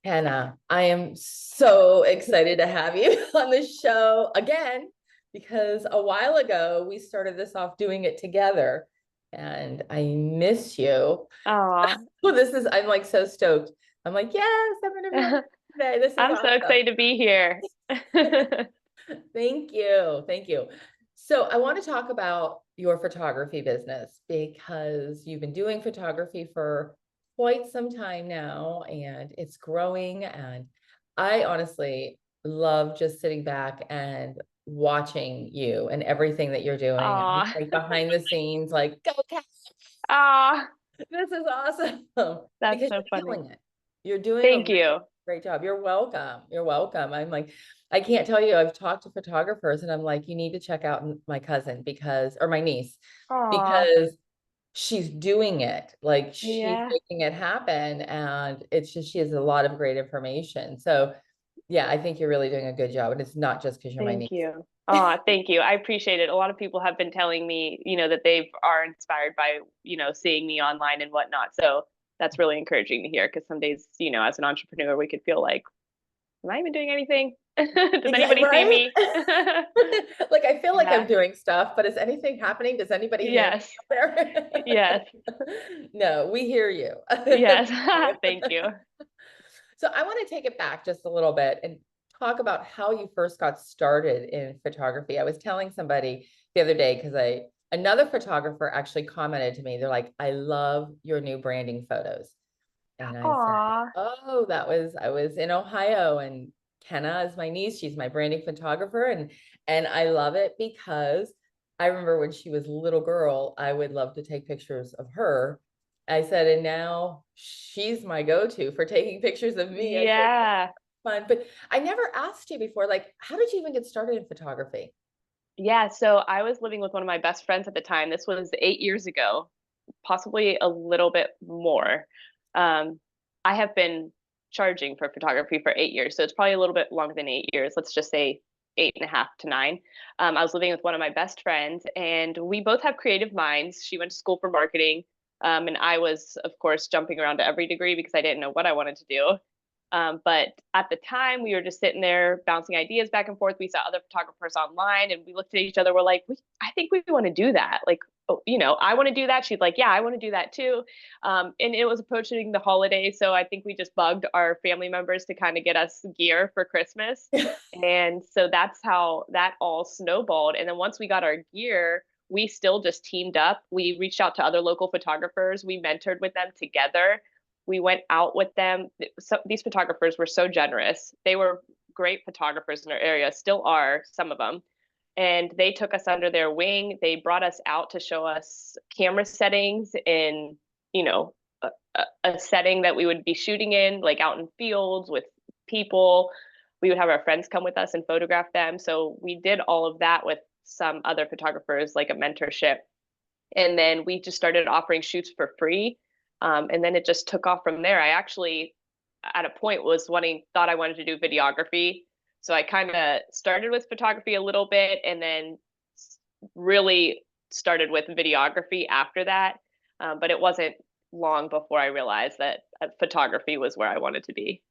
Kenna, I am so excited to have you on the show again, because a while ago we started this off doing it together and I miss you. Aw. Well, I'm like so stoked. I'm like, yes, I'm going to be on today. This is I'm so awesome. excited to be here. Thank you. Thank you. So I want to talk about your photography business because you've been doing photography for quite some time now and it's growing. And I honestly love just sitting back and watching you and everything that you're doing. I'm Aw. like behind the scenes, like, go, Kat, Aw. this is awesome. That's Because so you're funny. killing it. You're doing a Thank you. great job. You're welcome. You're welcome. I'm like, I can't tell you, I've talked to photographers and I'm like, you need to check out my cousin because, or my niece, Aw. because she's doing it. Like she's Yeah. making it happen. And it's just, she has a lot of great information. So yeah, I think you're really doing a good job. And it's not just because you're my Thank niece. you. Aw, thank you. I appreciate it. A lot of people have been telling me, that they are inspired by, seeing me online and whatnot. So that's really encouraging to hear because some days, as an entrepreneur, we could feel like, am I even doing anything? Does Exactly, anybody see right? me? Like I feel like I'm Yeah. doing stuff, but is anything happening? Does anybody hear me Yes. out there? Yes. No, we hear you. Yes. Thank you. So I want to take it back just a little bit and talk about how you first got started in photography. I was telling somebody the other day because another photographer actually commented to me. They're like, "I love your new branding photos." And I said, Aw. "Oh, I was in Ohio and Kenna is my niece. She's my branding photographer and I love it because I remember when she was a little girl, I would love to take pictures of her. I said, and now she's my go-to for taking pictures of me. I said, Yeah. fun. But I never asked you before, like, how did you even get started in photography? Yeah. So I was living with one of my best friends at the time. This was 8 years ago, possibly a little bit more. Um, I have been charging for photography for 8 years. So it's probably a little bit longer than 8 years. Let's just say 8.5 to 9. I was living with one of my best friends, and we both have creative minds. She went to school for marketing. And I was, of course, jumping around to every degree because I didn't know what I wanted to do. But at the time, we were just sitting there bouncing ideas back and forth. We saw other photographers online, and we looked at each other. We're like, I think we want to do that. Like, oh, I want to do that. She's like, yeah, I want to do that too. And it was approaching the holidays, so I think we just bugged our family members to kind of get us gear for Christmas. And so that's how that all snowballed. And then once we got our gear, we still just teamed up. We reached out to other local photographers. We mentored with them together. We went out with them. So these photographers were so generous. They were great photographers in their area, still are some of them. And they took us under their wing. They brought us out to show us camera settings in, you know, a setting that we would be shooting in, like out in fields with people. We would have our friends come with us and photograph them. So we did all of that with some other photographers, like a mentorship. And then we just started offering shoots for free. And then it just took off from there. I actually, at a point, thought I wanted to do videography. So I kind of started with photography a little bit and then really started with videography after that. But it wasn't long before I realized that photography was where I wanted to be.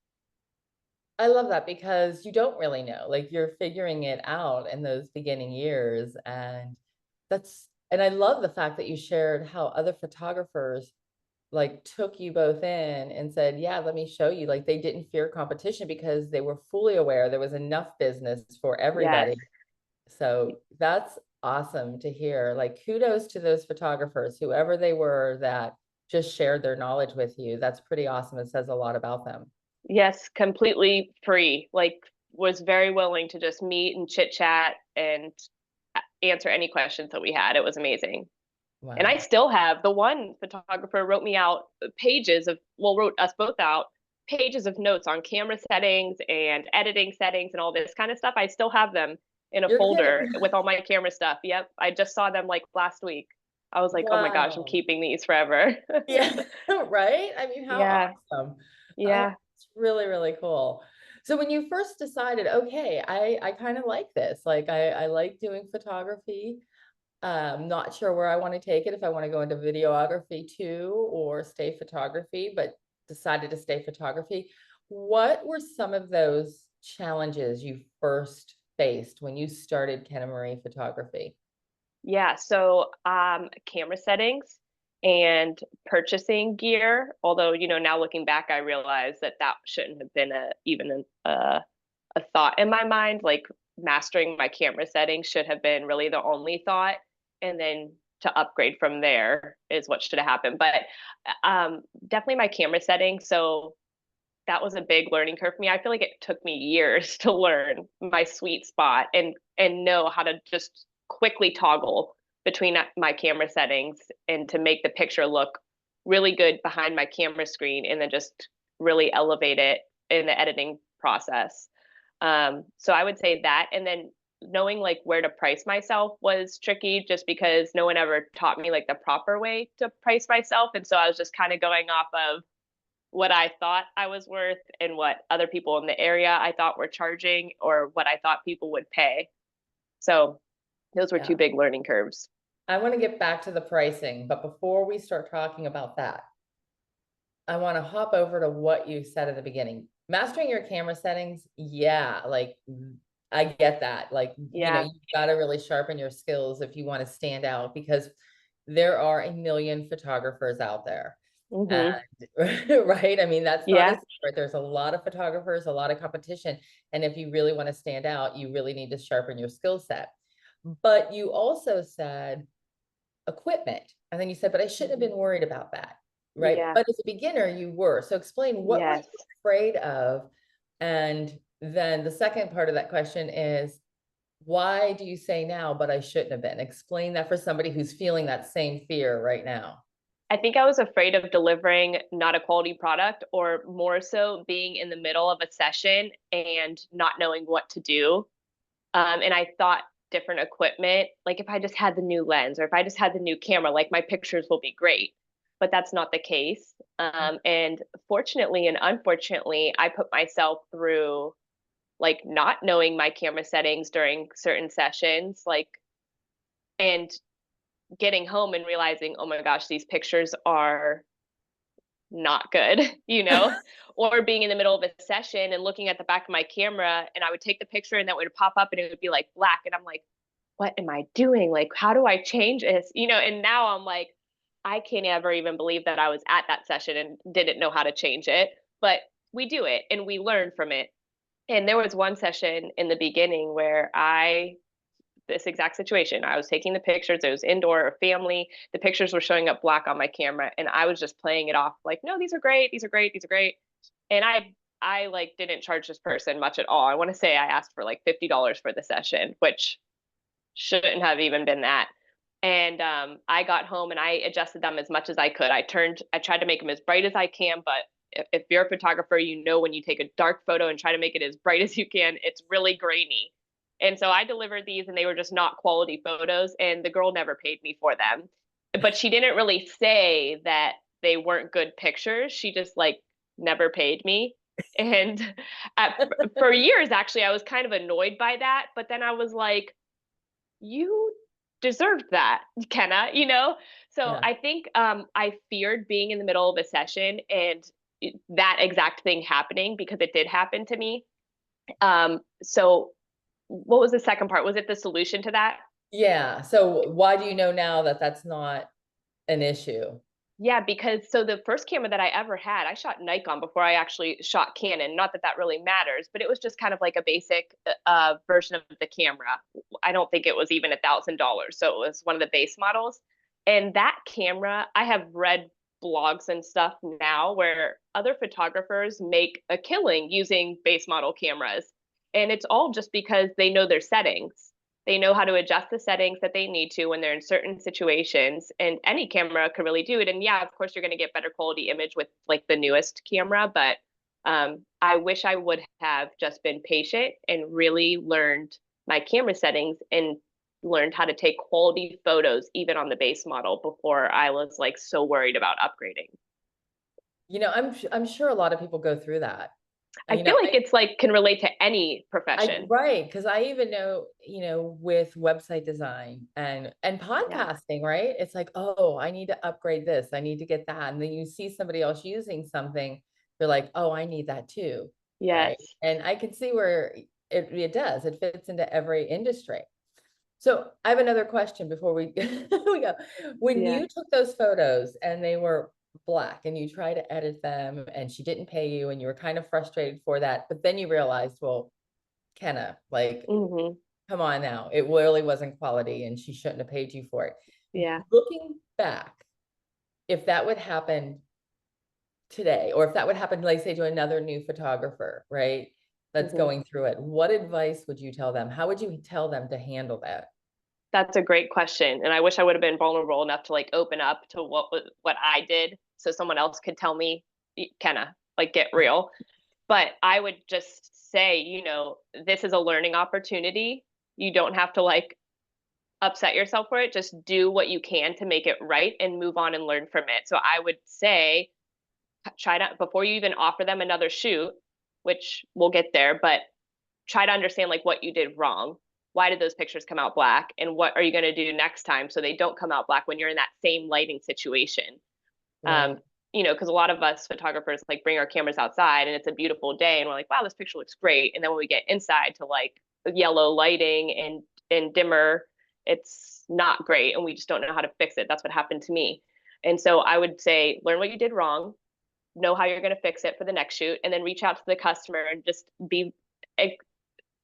I love that because you don't really know, like you're figuring it out in those beginning years. And I love the fact that you shared how other photographers like took you both in and said, yeah, let me show you. Like they didn't fear competition because they were fully aware there was enough business for Yes. everybody. So that's awesome to hear. Like kudos to those photographers, whoever they were that just shared their knowledge with you. That's pretty awesome. It says a lot about them. Yes, completely free. Like, was very willing to just meet and chit chat and answer any questions that we had. It was amazing. And I Wow. still have the one photographer wrote me out wrote us both out pages of notes on camera settings and editing settings and all this kind of stuff. I still have them in a You're kidding. folder with all my camera stuff. Yep. I just saw them like last week. I was like, oh my gosh, I'm Wow. keeping these forever. Yeah, right? I mean, how Yeah. awesome. Oh, Yeah. it's really, really cool. So when you first decided, okay, I kind of like this. Like I like doing photography. Not sure where I want to take it, if I want to go into videography too or stay photography, but decided to stay photography. What were some of those challenges you first faced when you started Kenna Marie Photography? Yeah, so camera settings and purchasing gear. Although, now looking back, I realize that that shouldn't have been a thought in my mind. Like mastering my camera settings should have been really the only thought, and then to upgrade from there is what should have happened. But definitely my camera settings. So that was a big learning curve for me. I feel like it took me years to learn my sweet spot and know how to just quickly toggle between my camera settings and to make the picture look really good behind my camera screen and then just really elevate it in the editing process. So I would say that, and then knowing like where to price myself was tricky just because no one ever taught me like the proper way to price myself. And so I was just kind of going off of what I thought I was worth and what other people in the area I thought were charging or what I thought people would pay. So those were two Yeah. big learning curves. I want to get back to the pricing, but before we start talking about that, I want to hop over to what you said at the beginning. Mastering your camera settings, yeah, like I get that. Like, Yeah. you got to really sharpen your skills if you want to stand out because there are a million photographers out there. And Hmm. right, I mean, that's not a Yeah. secret. There's a lot of photographers, a lot of competition. And if you really want to stand out, you really need to sharpen your skill set. But you also said equipment. And then you said, but I shouldn't have been worried about that. Right. Yeah. But as a beginner, you were. So explain what were you Yes. afraid of? And then the second part of that question is, why do you say now, but I shouldn't have been? Explain that for somebody who's feeling that same fear right now. I think I was afraid of delivering not a quality product or more so being in the middle of a session and not knowing what to do. And I thought different equipment, like if I just had the new lens or if I just had the new camera, like my pictures will be great. But that's not the case. And fortunately and unfortunately, I put myself through like not knowing my camera settings during certain sessions, like, and getting home and realizing, oh my gosh, these pictures are not good, or being in the middle of a session and looking at the back of my camera and I would take the picture and that would pop up and it would be like black. And I'm like, what am I doing? Like, how do I change this? And now I'm like, I can't ever even believe that I was at that session and didn't know how to change it. But we do it and we learn from it. And there was one session in the beginning where this exact situation. I was taking the pictures. It was indoor, a family. The pictures were showing up black on my camera, and I was just playing it off like, no, these are great. These are great. These are great. And I like didn't charge this person much at all. I want to say I asked for like $50 for the session, which shouldn't have even been that. And I got home and I adjusted them as much as I could. I tried to make them as bright as I can, but if you're a photographer, when you take a dark photo and try to make it as bright as you can, it's really grainy. And so I delivered these and they were just not quality photos. And the girl never paid me for them. But she didn't really say that they weren't good pictures. She just like never paid me. And for years, actually, I was kind of annoyed by that. But then I was like, you deserved that, Kenna. So Yeah. I think I feared being in the middle of a session and that exact thing happening because it did happen to me. So what was the second part? Was it the solution to that? Yeah. So why do you know now that that's not an issue? Yeah, because so the first camera that I ever had, I shot Nikon before I actually shot Canon. Not that that really matters, but it was just kind of like a basic version of the camera. I don't think it was even $1,000, so it was one of the base models. And that camera, I have read blogs and stuff now where other photographers make a killing using base model cameras, and it's all just because they know their settings. They know how to adjust the settings that they need to when they're in certain situations, and any camera can really do it. And yeah, of course, you're going to get better quality image with like the newest camera, but I wish I would have just been patient and really learned my camera settings and learned how to take quality photos even on the base model before I was like so worried about upgrading. I'm sure a lot of people go through that. I feel like it's like can relate to any profession. Right, because I even know, with website design and Yeah. podcasting, right? It's like, oh, I need to upgrade this, I need to get that. And then you see somebody else using something you're like, oh, I need that too, right? Yes. And I can see where it does. It fits into every industry. So I have another question before we we go. When Yeah. you took those photos and they were black and you tried to edit them and she didn't pay you and you were kind of frustrated for that, but then you realized, well, Kenna, like, Hmm. come on now, it really wasn't quality and she shouldn't have paid you for it. Yeah. Looking back, if that would happen today, or if that would happen, like say to another new photographer, right? That's Hmm. going through it, what advice would you tell them? How would you tell them to handle that? That's a great question, and I wish I would have been vulnerable enough to like open up to what I did, so someone else could tell me, Kenna, like get real. But I would just say, this is a learning opportunity. You don't have to like upset yourself for it. Just do what you can to make it right and move on and learn from it. So I would say, try to, before you even offer them another shoot, which we'll get there, but try to understand like what you did wrong. Why did those pictures come out black? And what are you going to do next time so they don't come out black when you're in that same lighting situation? Right. Um, because a lot of us photographers like bring our cameras outside and it's a beautiful day and we're like, wow, this picture looks great. And then when we get inside to like yellow lighting and dimmer, it's not great and we just don't know how to fix it. That's what happened to me. And so I would say learn what you did wrong, know how you're going to fix it for the next shoot, and then reach out to the customer and just be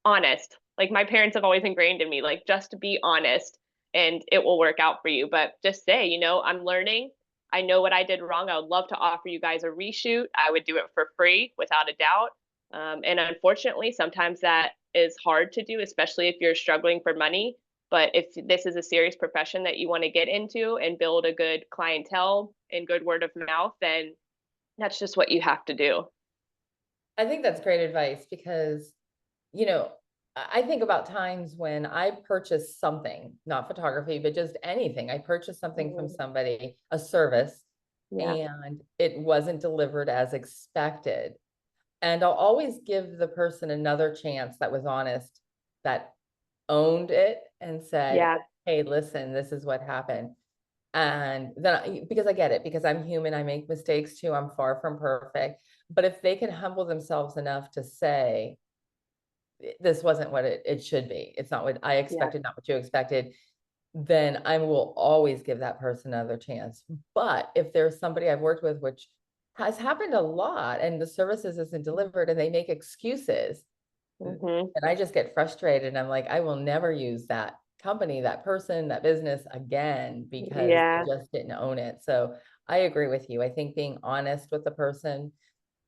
honest. Like my parents have always ingrained in me, like just to be honest and it will work out for you. But just say, I'm learning. I know what I did wrong. I would love to offer you guys a reshoot. I would do it for free without a doubt. And unfortunately, sometimes that is hard to do, especially if you're struggling for money. But if this is a serious profession that you want to get into and build a good clientele and good word of mouth, then that's just what you have to do. I think that's great advice because, you know, I think about times when I purchased something, not photography, but just anything. I purchased something from Mhm. somebody, a service, Yeah. and it wasn't delivered as expected. And I'll always give the person another chance that was honest, that owned it and said, Yeah. hey, listen, this is what happened. And then because I get it, because I'm human, I make mistakes too. I'm far from perfect. But if they can humble themselves enough to say, this wasn't what it should be, it's not what I Yeah. expected, not what you expected, then I will always give that person another chance. But if there's somebody I've worked with, which has happened a lot, and the services isn't delivered and they make excuses, Hmm. and I just get frustrated. And I'm like, I will never use that company, that person, that business again because they Yeah. just didn't own it. So I agree with you. I think being honest with the person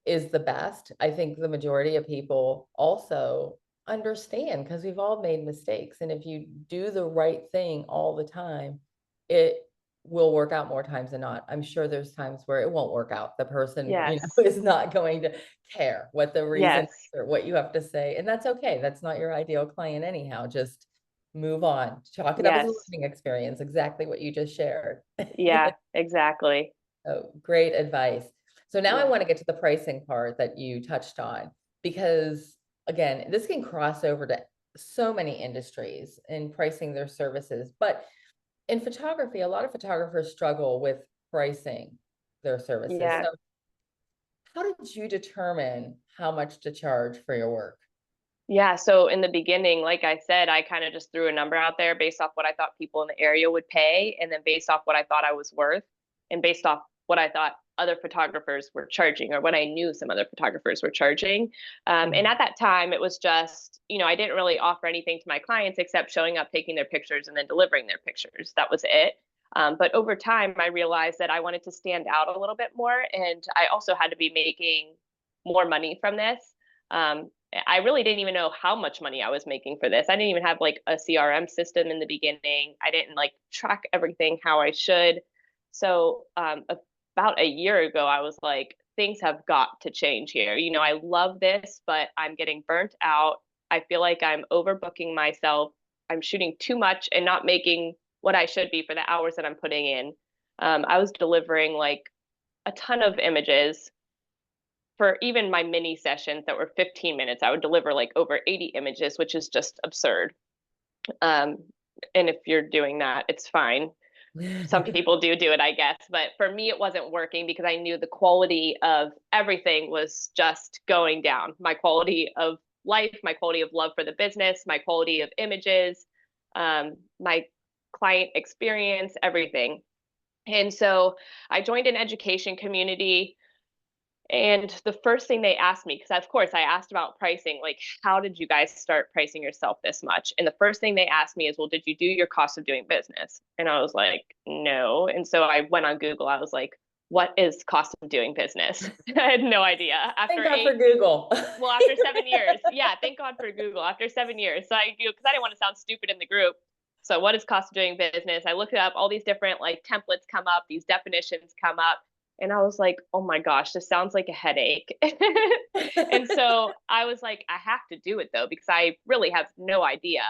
is the best. I think the majority of people also understand because we've all made mistakes. And if you do the right thing all the time, it will work out more times than not. I'm sure there's times where it won't work out. The person, Yes. is not going to care what the reason is Yes. or what you have to say. And that's okay. That's not your ideal client anyhow. Just move on. Chalk it up as a Yes. learning experience, exactly what you just shared. Yeah, exactly. Oh, great advice. So now I Yeah. want to get to the pricing part that you touched on, because again, this can cross over to so many industries in pricing their services. But in photography, a lot of photographers struggle with pricing their services. Yeah. So how did you determine how much to charge for your work? Yeah. So in the beginning, like I said, I kind of just threw a number out there based off what I thought people in the area would pay, and then based off what I thought I was worth, and based off what I thought other photographers were charging, or what I knew some other photographers were charging. And Mhm. at that time, it was just, I didn't really offer anything to my clients except showing up, taking their pictures, and then delivering their pictures. That was it. But over time, I realized that I wanted to stand out a little bit more, and I also had to be making more money from this. Um, I really didn't even know how much money I was making for this. I didn't even have like a CRM system in the beginning. I didn't like track everything how I should. So about a year ago, I was like, things have got to change here. I love this, but I'm getting burnt out. I feel like I'm overbooking myself. I'm shooting too much and not making what I should be for the hours that I'm putting in. I was delivering like a ton of images for even my mini sessions that were 15 minutes. I would deliver like over 80 images, which is just absurd. Um, and if you're doing that, it's fine. Some people do it, I guess, but for me, it wasn't working because I knew the quality of everything was just going down. My quality of life, my quality of love for the business, my quality of images, my client experience, everything. And so I joined an education community. And the first thing they asked me, because of course I asked about pricing, like, how did you guys start pricing yourself this much? And the first thing they asked me is, well, did you do your cost of doing business? And I was like, no. And so I went on Google. I was like, what is cost of doing business? I had no idea. Thank God for Google. After 7 years, yeah, thank God for Google. After 7 years, so I do because I didn't want to sound stupid in the group. So what is cost of doing business? I looked it up. All these different like templates come up. These definitions come up. And I was like, oh my gosh, this sounds like a headache. And so I was like, I have to do it though, because I really have no idea.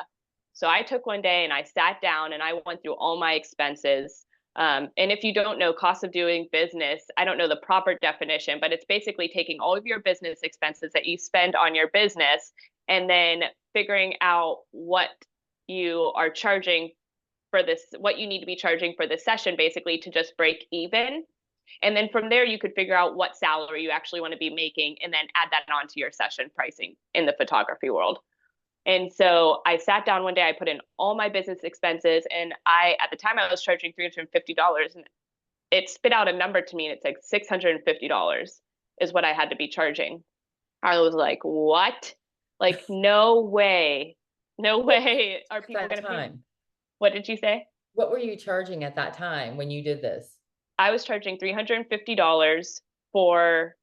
So I took one day and I sat down and I went through all my expenses. And if you don't know cost of doing business, I don't know the proper definition, but it's basically taking all of your business expenses that you spend on your business and then figuring out what you are charging for this, what you need to be charging for this session, basically to just break even. And then from there, you could figure out what salary you actually want to be making and then add that onto your session pricing in the photography world. And so I sat down one day, I put in all my business expenses, and at the time I was charging $350, and it spit out a number to me, and it's like $650 is what I had to be charging. I was like, what? Like, no way. No way are people going to pay. What did you say? What were you charging at that time when you did this? I was charging $350 for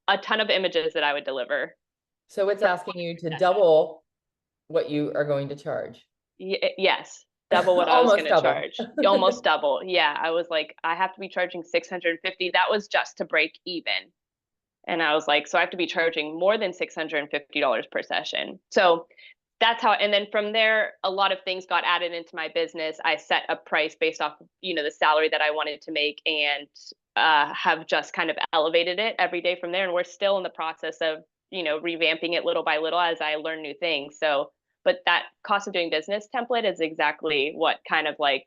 a ton of images that I would deliver. So it's asking you to double what you are going to charge. Yes, double what I was going to charge. Almost double. Yeah, I was like, I have to be charging 650. That was just to break even. And I was like, so I have to be charging more than $650 per session. So that's how, and then from there, a lot of things got added into my business. I set a price based off of, the salary that I wanted to make, and have just kind of elevated it every day from there. And we're still in the process of, revamping it little by little as I learn new things. So, but that cost of doing business template is exactly what kind of like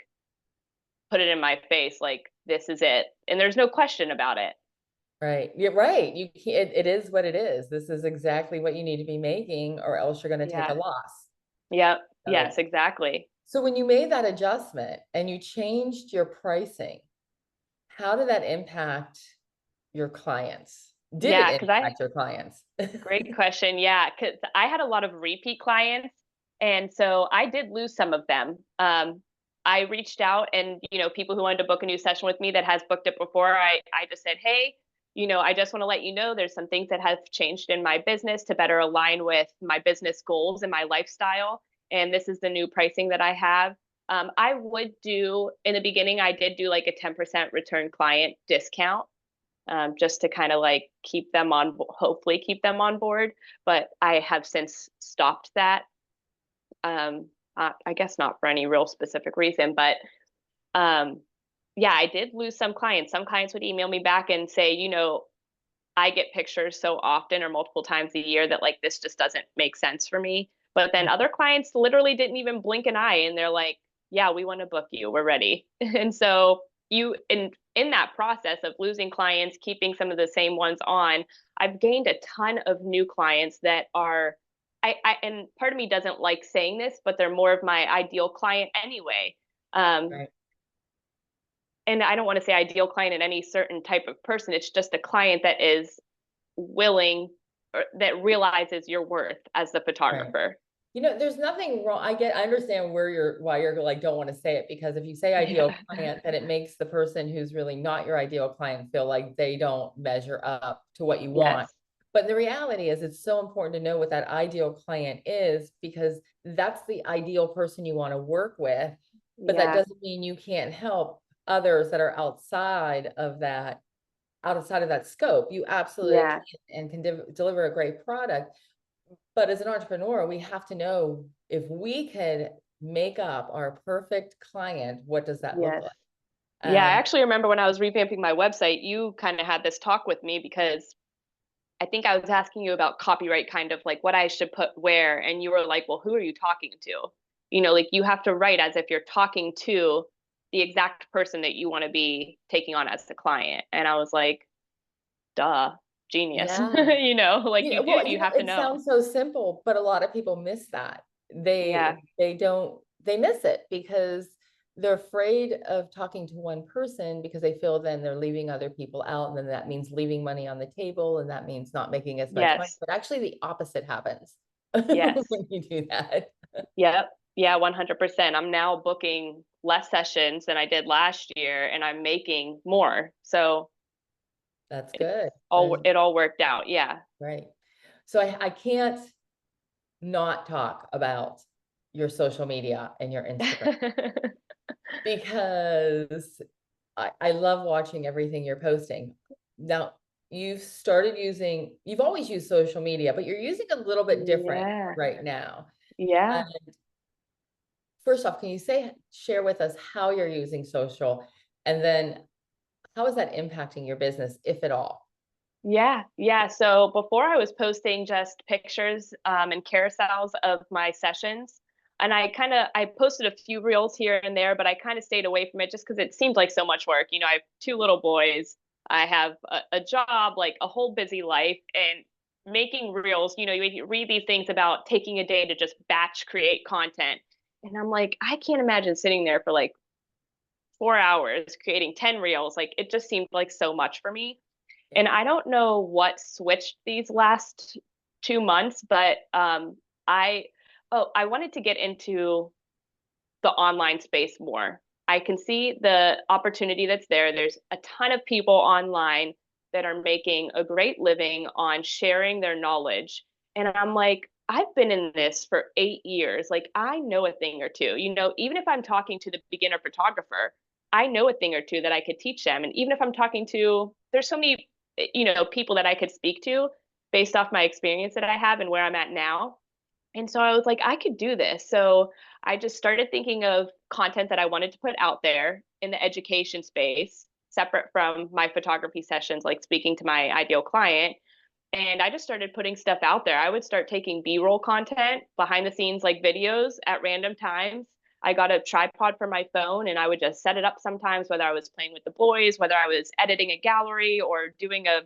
put it in my face, like, this is it. And there's no question about it. Right. You're right. You can't, it is what it is. This is exactly what you need to be making, or else you're going to take a loss. Yep. Yes, exactly. So when you made that adjustment and you changed your pricing, how did that impact your clients? Did it impact your clients? Great question. Yeah, because I had a lot of repeat clients, and so I did lose some of them. I reached out, and people who wanted to book a new session with me that has booked it before, I just said, hey, I just want to let you know there's some things that have changed in my business to better align with my business goals and my lifestyle, and this is the new pricing that I have. I would do, in the beginning, I did do like a 10% return client discount, just to kind of like hopefully keep them on board. But I have since stopped that. I guess not for any real specific reason, but yeah, I did lose some clients. Some clients would email me back and say, I get pictures so often or multiple times a year that like this just doesn't make sense for me. But then other clients literally didn't even blink an eye, and they're like, yeah, we want to book you. We're ready. And so in that process of losing clients, keeping some of the same ones on, I've gained a ton of new clients that are, and part of me doesn't like saying this, but they're more of my ideal client anyway. Right. And I don't want to say ideal client in any certain type of person. It's just a client that is willing, or that realizes your worth as the photographer. Right. There's nothing wrong. I understand why you're like, don't want to say it, because if you say ideal client, then it makes the person who's really not your ideal client feel like they don't measure up to what you want. But the reality is, it's so important to know what that ideal client is, because that's the ideal person you want to work with. But that doesn't mean you can't help others that are outside of that scope. You absolutely can, and can deliver a great product. But as an entrepreneur, we have to know, if we could make up our perfect client, what does that look like? Yeah, I actually remember when I was revamping my website, you kind of had this talk with me, because I think I was asking you about copyright, kind of like what I should put where. And you were like, well, who are you talking to? Like, you have to write as if you're talking to the exact person that you want to be taking on as the client. And I was like, duh, genius. Yeah. Like you have to It know. sounds so simple, but a lot of people miss that. Yeah. They miss it because they're afraid of talking to one person because they feel then they're leaving other people out. And then that means leaving money on the table. And that means not making as much money. Yes. But actually the opposite happens Yes. when you do that. Yep. Yeah, 100%. I'm now booking less sessions than I did last year and I'm making more. So That's it's good. all it all worked out. Yeah. Right. So I can't not talk about your social media and your Instagram because I love watching everything you're posting. Now, you've always used social media, but you're using a little bit different Yeah. right now. Yeah. First off, can you share with us how you're using social, and then how is that impacting your business, if at all? Yeah, yeah. So before I was posting just pictures and carousels of my sessions, and I posted a few reels here and there, but I kind of stayed away from it just because it seemed like so much work. I have two little boys, I have a job, like a whole busy life, and making reels. You read these things about taking a day to just batch create content, and I'm like, I can't imagine sitting there for like 4 hours creating 10 reels. Like it just seemed like so much for me. And I don't know what switched these last 2 months, but I wanted to get into the online space more. I can see the opportunity that's there. There's a ton of people online that are making a great living on sharing their knowledge. And I'm like, I've been in this for 8 years. Like, I know a thing or two. Even if I'm talking to the beginner photographer, I know a thing or two that I could teach them. And even if I'm talking to, there's so many, people that I could speak to based off my experience that I have and where I'm at now. And so I was like, I could do this. So I just started thinking of content that I wanted to put out there in the education space, separate from my photography sessions, like speaking to my ideal client. And I just started putting stuff out there. I would start taking B-roll content, behind the scenes, like videos at random times. I got a tripod for my phone and I would just set it up sometimes, whether I was playing with the boys, whether I was editing a gallery or doing a,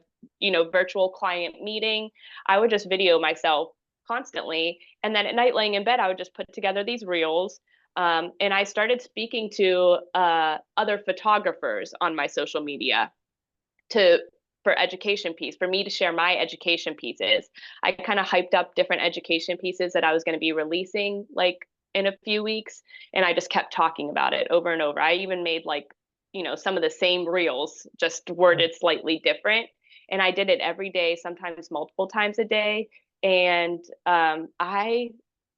virtual client meeting. I would just video myself constantly. And then at night laying in bed, I would just put together these reels. And I started speaking to other photographers on my social media to for education piece for me to share my education pieces. I kind of hyped up different education pieces that I was going to be releasing like in a few weeks, and I just kept talking about it over and over. I even made like, some of the same reels just worded slightly different, and I did it every day, sometimes multiple times a day. And I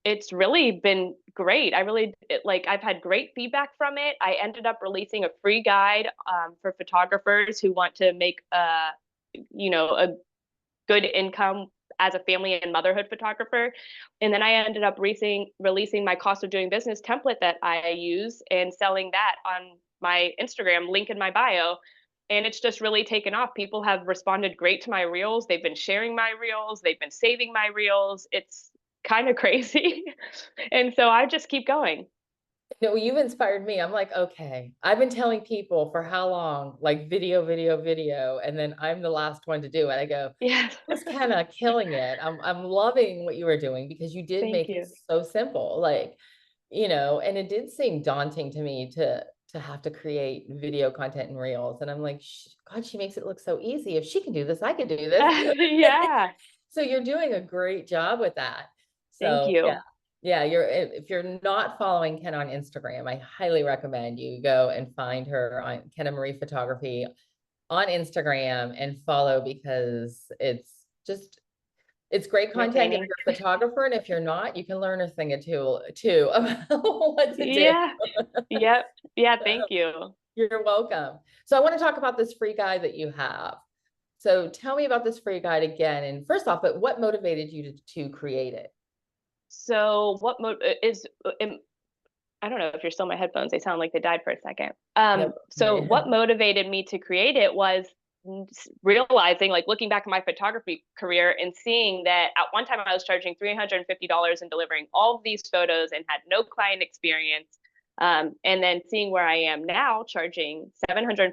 it's really been great. I've had great feedback from it. I ended up releasing a free guide for photographers who want to make a good income as a family and motherhood photographer. And then I ended up releasing my cost of doing business template that I use and selling that on my Instagram, link in my bio. And it's just really taken off. People have responded great to my reels. They've been sharing my reels. They've been saving my reels. It's kind of crazy. And so I just keep going. No, you've inspired me. I'm like, okay, I've been telling people for how long, like video, video, video, and then I'm the last one to do it. I go, Yes. just kind of killing it. I'm loving what you were doing because you did Thank make it you. so simple. Like, and it did seem daunting to me to have to create video content and reels. And I'm like, God, she makes it look so easy. If she can do this, I can do this. Yeah. So you're doing a great job with that. Thank So yeah. you. Yeah, if you're not following Ken on Instagram, I highly recommend you go and find her on Kenna Marie Photography on Instagram and follow because it's great content if Entertaining. you're a photographer, and if you're not, you can learn a thing or two too about what to do. Yeah. Yep. Yeah. Thank you. You're welcome. So I want to talk about this free guide that you have. So tell me about this free guide again. And first off, but what motivated you to create it? So what is I don't know if you're still in my headphones. They sound like they died for a second. Nope. So what motivated me to create it was realizing, like looking back at my photography career and seeing that at one time I was charging $350 and delivering all of these photos and had no client experience. And then seeing where I am now, charging $750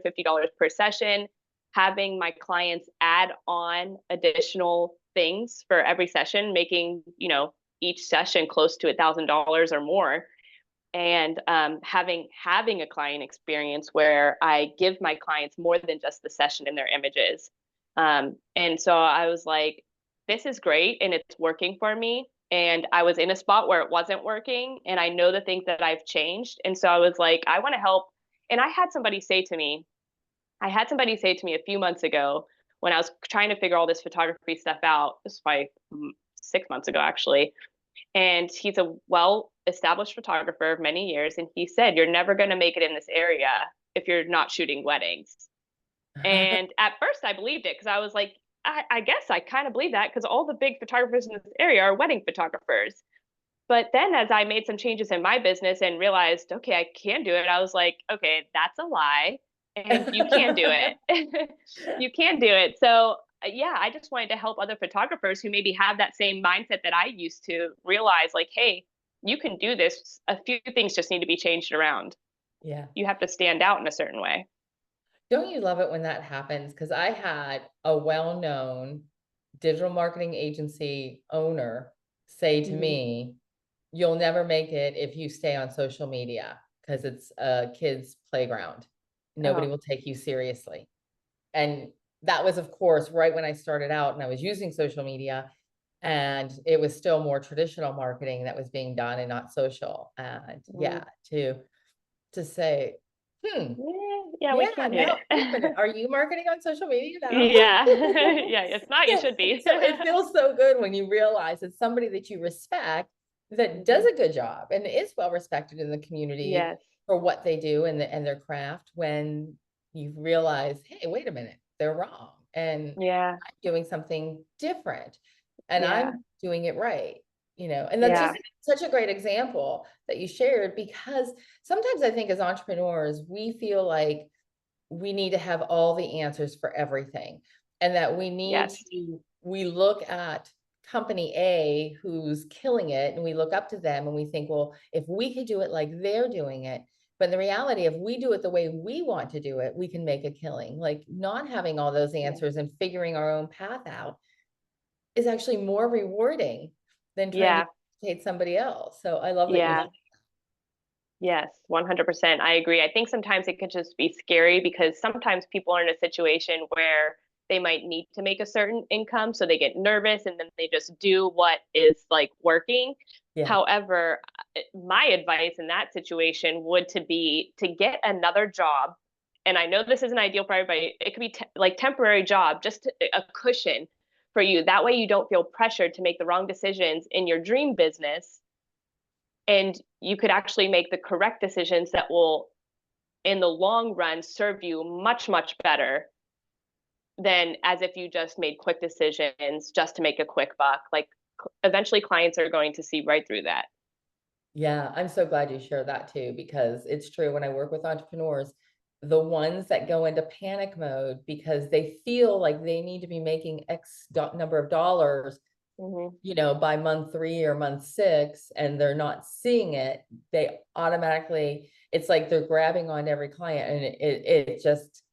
per session, having my clients add on additional things for every session, making, each session close to $1,000 or more. And having a client experience where I give my clients more than just the session in their images. And so I was like, this is great and it's working for me. And I was in a spot where it wasn't working, and I know the things that I've changed. And so I was like, I want to help. And I had somebody say to me a few months ago when I was trying to figure all this photography stuff out. This was probably 6 months ago, actually. And he's a well established photographer of many years. And he said, you're never going to make it in this area if you're not shooting weddings. And at first I believed it, because I was like, I guess I kind of believe that, because all the big photographers in this area are wedding photographers. But then as I made some changes in my business and realized, okay, I can do it, I was like, okay, that's a lie. And you can do it. You can do it. So yeah, I just wanted to help other photographers who maybe have that same mindset that I used to, realize like, hey, you can do this. A few things just need to be changed around. Yeah. You have to stand out in a certain way. Don't you love it when that happens? Because I had a well-known digital marketing agency owner say to Mm-hmm. me, you'll never make it if you stay on social media because it's a kid's playground. Nobody Oh. will take you seriously. And that was, of course, right when I started out and I was using social media, and it was still more traditional marketing that was being done and not social. And Mm. yeah, to say, hmm, Yeah, we yeah, can do no, wait a minute. it. Are you marketing on social media now? Yeah. Yeah, it's not, you should be. So it feels so good when you realize it's somebody that you respect that does Mhm. a good job and is well respected in the community Yes. for what they do and their craft, when you realize, hey, wait a minute, they're wrong and Yeah. I'm doing something different and Yeah. I'm doing it right. And that's Yeah. just such a great example that you shared, because sometimes I think as entrepreneurs, we feel like we need to have all the answers for everything, and that Yes. we look at company A who's killing it and we look up to them and we think, well, if we could do it like they're doing it. But the reality, if we do it the way we want to do it, we can make a killing. Like, not having all those Yeah. answers and figuring our own path out is actually more rewarding than trying to Yeah. imitate somebody else. So I love that you. Yeah. Yes, 100%. I agree. I think sometimes it could just be scary, because sometimes people are in a situation where they might need to make a certain income, so they get nervous and then they just do what is like working. Yeah. However, my advice in that situation would to be to get another job. And I know this isn't ideal for everybody. It could be like temporary job, just a cushion for you. That way you don't feel pressured to make the wrong decisions in your dream business, and you could actually make the correct decisions that will in the long run serve you much better than as if you just made quick decisions just to make a quick buck. Like, eventually clients are going to see right through that. Yeah, I'm so glad you shared that too, because it's true. When I work with entrepreneurs, the ones that go into panic mode because they feel like they need to be making number of dollars, Mm-hmm. by month 3 or month 6, and they're not seeing it, they automatically, it's like they're grabbing on every client, and it just,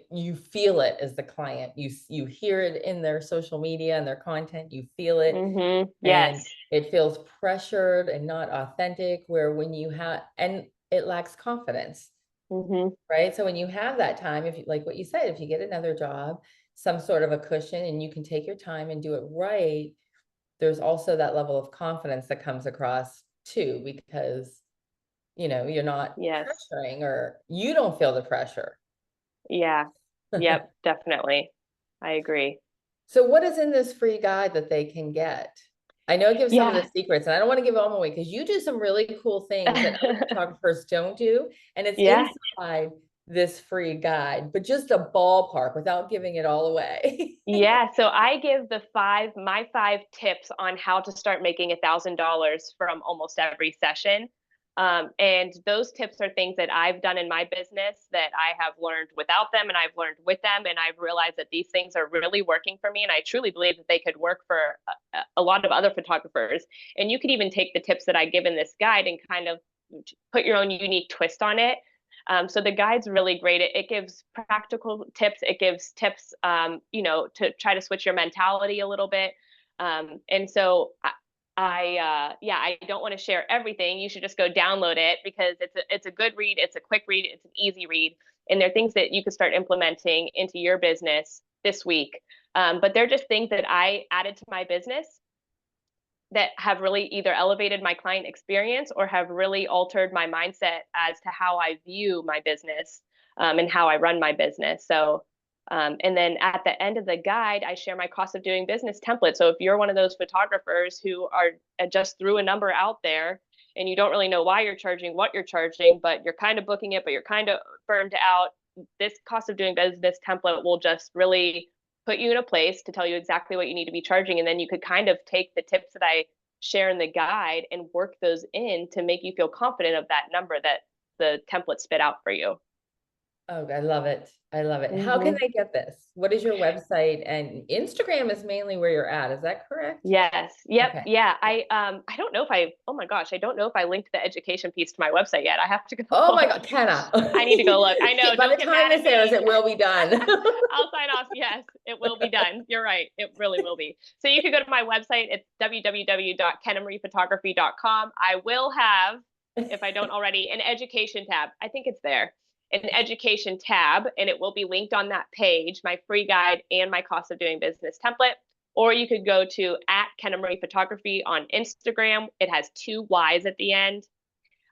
you feel it as the client. You hear it in their social media and their content, you feel it, Mm-hmm. and Yes. it feels pressured and not authentic, where when you have, and it lacks confidence, Mm-hmm. right? So when you have that time, if you, like what you said, if you get another job, some sort of a cushion, and you can take your time and do it right, there's also that level of confidence that comes across too, because you're not Yes. pressuring, or you don't feel the pressure. Yeah. Yep. Definitely. I agree. So what is in this free guide that they can get? I know it gives some of the Yeah. secrets, and I don't want to give them away because you do some really cool things that other photographers don't do, and it's Yeah. inside this free guide, but just a ballpark without giving it all away. Yeah, so I give my 5 tips on how to start making $1,000 from almost every session. And those tips are things that I've done in my business that I have learned without them, and I've learned with them, and I've realized that these things are really working for me, and I truly believe that they could work for a lot of other photographers. And you could even take the tips that I give in this guide and kind of put your own unique twist on it. So the guide's really great. It gives practical tips. It gives tips, to try to switch your mentality a little bit. And so I don't want to share everything. You should just go download it because it's a good read. It's a quick read. It's an easy read. And there are things that you could start implementing into your business this week. But they're just things that I added to my business that have really either elevated my client experience or have really altered my mindset as to how I view my business, and how I run my business. So, and then at the end of the guide, I share my cost of doing business template. So if you're one of those photographers who are just threw a number out there and you don't really know why you're charging, what you're charging, but you're kind of booking it, but you're kind of burned out, this cost of doing business template will just really put you in a place to tell you exactly what you need to be charging. And then you could kind of take the tips that I share in the guide and work those in to make you feel confident of that number that the template spit out for you. Oh, I love it. I love it. How can Mm-hmm. they get this? What is your website? And Instagram is mainly where you're at. Is that correct? Yes. Yep. Okay. Yeah. I don't know if oh my gosh, I don't know if I linked the education piece to my website yet. I have to go Oh my look. God, Kenna. I need to go look. I know. By the Don't get time mad this at airs, me. it will be done. I'll sign off. Yes, it will be done. You're right. It really will be. So you can go to my website. It's www.kennamarephotography.com. I will have, if I don't already, an education tab. I think it's there. An education tab, and it will be linked on that page, my free guide and my cost of doing business template. Or you could go to @Kenna Marie Photography on Instagram. It has 2 Y's at the end.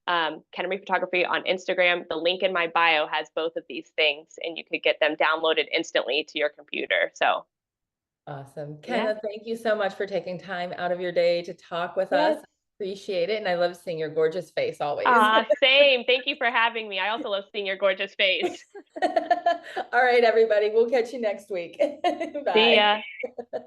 Kenna Marie Photography on Instagram. The link in my bio has both of these things, and you could get them downloaded instantly to your computer. So Awesome. yeah. Kenna, thank you so much for taking time out of your day to talk with Yes. us. Appreciate it. And I love seeing your gorgeous face always. Same. Thank you for having me. I also love seeing your gorgeous face. All right, everybody. We'll catch you next week. See Bye. ya.